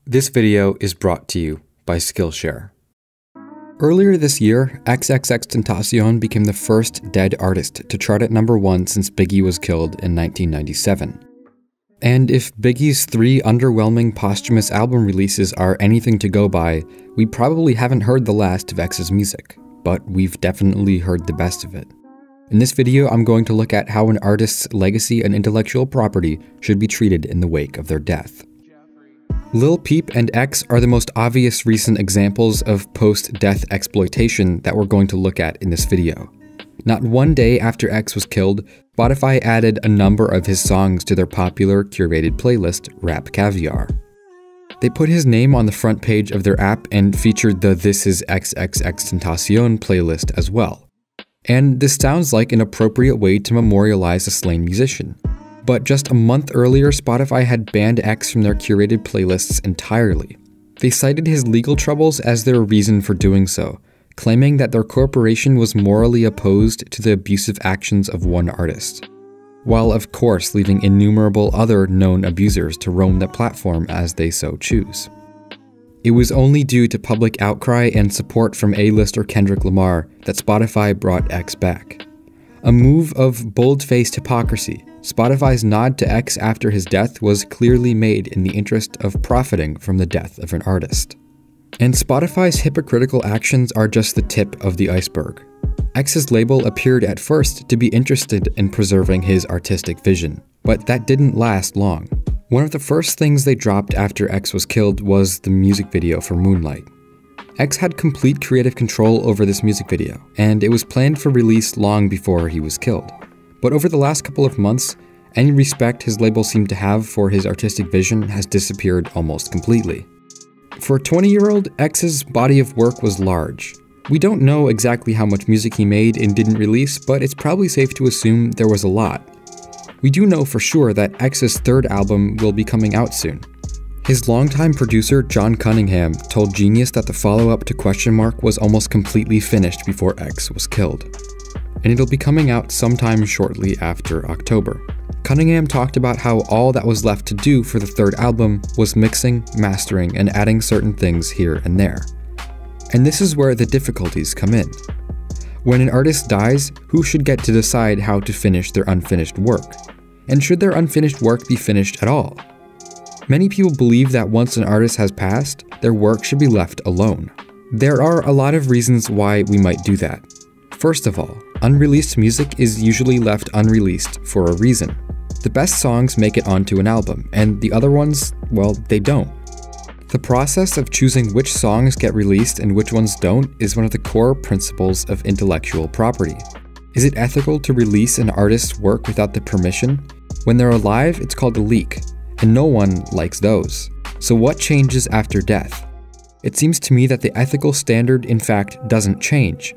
This video is brought to you by Skillshare. Earlier this year, XXXTentacion became the first dead artist to chart at #1 since Biggie was killed in 1997. And if Biggie's 3 underwhelming posthumous album releases are anything to go by, we probably haven't heard the last of X's music, but we've definitely heard the best of it. In this video, I'm going to look at how an artist's legacy and intellectual property should be treated in the wake of their death. Lil Peep and X are the most obvious recent examples of post-death exploitation that we're going to look at in this video. Not one day after X was killed, Spotify added a number of his songs to their popular curated playlist, Rap Caviar. They put his name on the front page of their app and featured the This Is XXXTentacion playlist as well. And this sounds like an appropriate way to memorialize a slain musician. But just a month earlier, Spotify had banned X from their curated playlists entirely. They cited his legal troubles as their reason for doing so, claiming that their corporation was morally opposed to the abusive actions of one artist, while of course leaving innumerable other known abusers to roam the platform as they so choose. It was only due to public outcry and support from A-lister Kendrick Lamar that Spotify brought X back. A move of bold-faced hypocrisy, Spotify's nod to X after his death was clearly made in the interest of profiting from the death of an artist. And Spotify's hypocritical actions are just the tip of the iceberg. X's label appeared at first to be interested in preserving his artistic vision, but that didn't last long. One of the first things they dropped after X was killed was the music video for Moonlight. X had complete creative control over this music video, and it was planned for release long before he was killed. But over the last couple of months, any respect his label seemed to have for his artistic vision has disappeared almost completely. For a 20-year-old, X's body of work was large. We don't know exactly how much music he made and didn't release, but it's probably safe to assume there was a lot. We do know for sure that X's 3rd album will be coming out soon. His longtime producer, John Cunningham, told Genius that the follow-up to Question Mark was almost completely finished before X was killed, and it'll be coming out sometime shortly after October. Cunningham talked about how all that was left to do for the 3rd album was mixing, mastering, and adding certain things here and there. And this is where the difficulties come in. When an artist dies, who should get to decide how to finish their unfinished work? And should their unfinished work be finished at all? Many people believe that once an artist has passed, their work should be left alone. There are a lot of reasons why we might do that. First of all, unreleased music is usually left unreleased for a reason. The best songs make it onto an album, and the other ones, well, they don't. The process of choosing which songs get released and which ones don't is one of the core principles of intellectual property. Is it ethical to release an artist's work without the permission? When they're alive, it's called a leak, and no one likes those. So what changes after death? It seems to me that the ethical standard, in fact, doesn't change,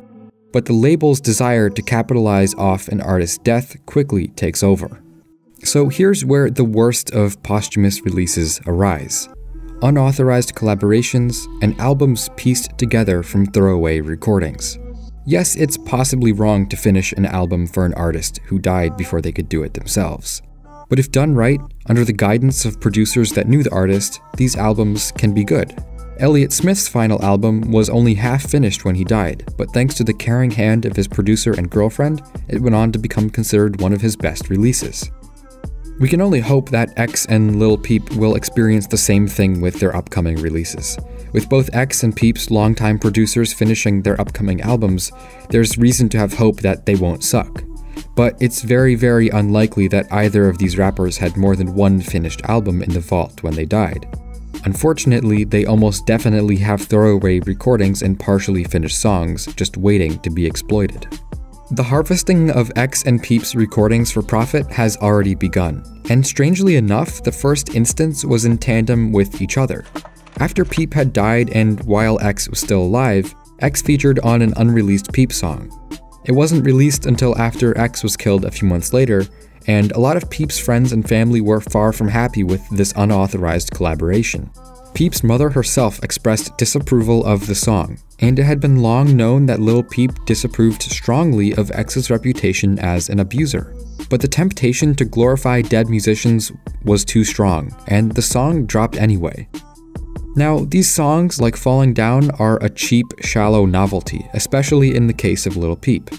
but the label's desire to capitalize off an artist's death quickly takes over. So here's where the worst of posthumous releases arise: unauthorized collaborations and albums pieced together from throwaway recordings. Yes, it's possibly wrong to finish an album for an artist who died before they could do it themselves. But if done right, under the guidance of producers that knew the artist, these albums can be good. Elliott Smith's final album was only half finished when he died, but thanks to the caring hand of his producer and girlfriend, it went on to become considered one of his best releases. We can only hope that X and Lil Peep will experience the same thing with their upcoming releases. With both X and Peep's longtime producers finishing their upcoming albums, there's reason to have hope that they won't suck. But it's very, very unlikely that either of these rappers had more than one finished album in the vault when they died. Unfortunately, they almost definitely have throwaway recordings and partially finished songs just waiting to be exploited. The harvesting of X and Peep's recordings for profit has already begun, and strangely enough, the first instance was in tandem with each other. After Peep had died and while X was still alive, X featured on an unreleased Peep song. It wasn't released until after X was killed a few months later, and a lot of Peep's friends and family were far from happy with this unauthorized collaboration. Peep's mother herself expressed disapproval of the song, and it had been long known that Lil Peep disapproved strongly of X's reputation as an abuser. But the temptation to glorify dead musicians was too strong, and the song dropped anyway. Now, these songs, like Falling Down, are a cheap, shallow novelty, especially in the case of Lil Peep.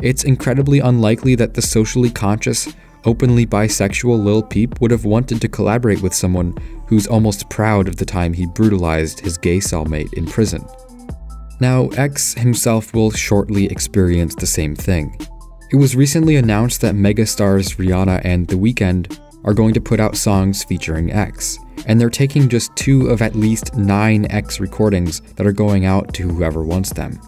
It's incredibly unlikely that the socially conscious, openly bisexual Lil Peep would have wanted to collaborate with someone who's almost proud of the time he brutalized his gay cellmate in prison. Now, X himself will shortly experience the same thing. It was recently announced that megastars Rihanna and The Weeknd are going to put out songs featuring X, and they're taking just 2 of at least 9 X recordings that are going out to whoever wants them.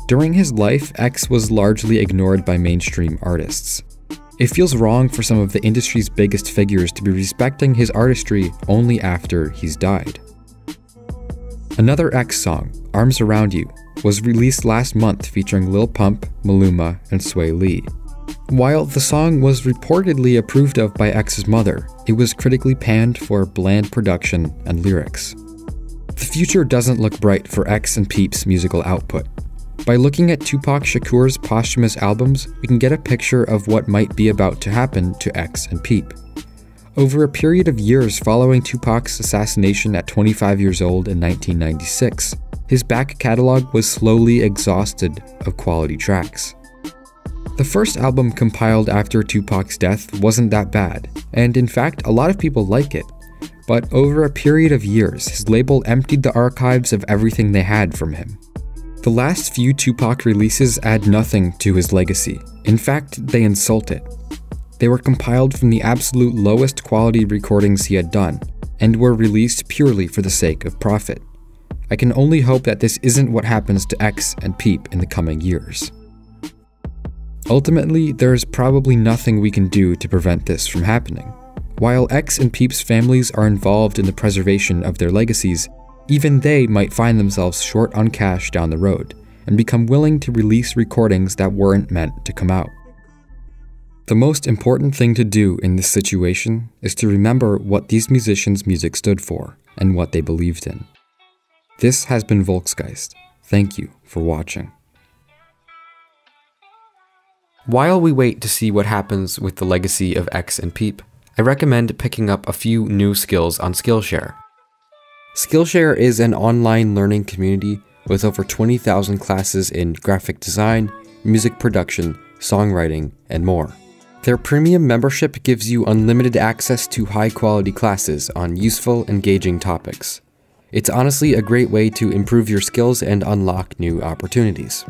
During his life, X was largely ignored by mainstream artists. It feels wrong for some of the industry's biggest figures to be respecting his artistry only after he's died. Another X song, Arms Around You, was released last month featuring Lil Pump, Maluma, and Sway Lee. While the song was reportedly approved of by X's mother, it was critically panned for bland production and lyrics. The future doesn't look bright for X and Peep's musical output. By looking at Tupac Shakur's posthumous albums, we can get a picture of what might be about to happen to X and Peep. Over a period of years following Tupac's assassination at 25 years old in 1996, his back catalog was slowly exhausted of quality tracks. The first album compiled after Tupac's death wasn't that bad, and in fact, a lot of people like it. But over a period of years, his label emptied the archives of everything they had from him. The last few Tupac releases add nothing to his legacy. In fact, they insult it. They were compiled from the absolute lowest quality recordings he had done, and were released purely for the sake of profit. I can only hope that this isn't what happens to X and Peep in the coming years. Ultimately, there's probably nothing we can do to prevent this from happening. While X and Peep's families are involved in the preservation of their legacies, even they might find themselves short on cash down the road, and become willing to release recordings that weren't meant to come out. The most important thing to do in this situation is to remember what these musicians' music stood for, and what they believed in. This has been Volksgeist. Thank you for watching. While we wait to see what happens with the legacy of X and Peep, I recommend picking up a few new skills on Skillshare. Skillshare is an online learning community with over 20,000 classes in graphic design, music production, songwriting, and more. Their premium membership gives you unlimited access to high-quality classes on useful, engaging topics. It's honestly a great way to improve your skills and unlock new opportunities.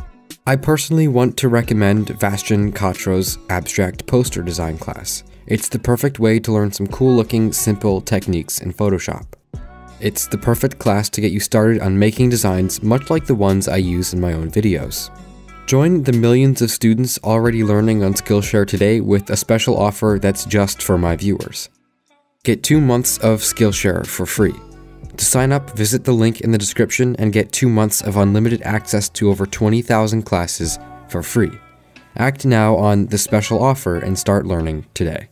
I personally want to recommend Vastian Katro's abstract poster design class. It's the perfect way to learn some cool-looking, simple techniques in Photoshop. It's the perfect class to get you started on making designs much like the ones I use in my own videos. Join the millions of students already learning on Skillshare today with a special offer that's just for my viewers. Get 2 months of Skillshare for free. To sign up, visit the link in the description and get 2 months of unlimited access to over 20,000 classes for free. Act now on the special offer and start learning today.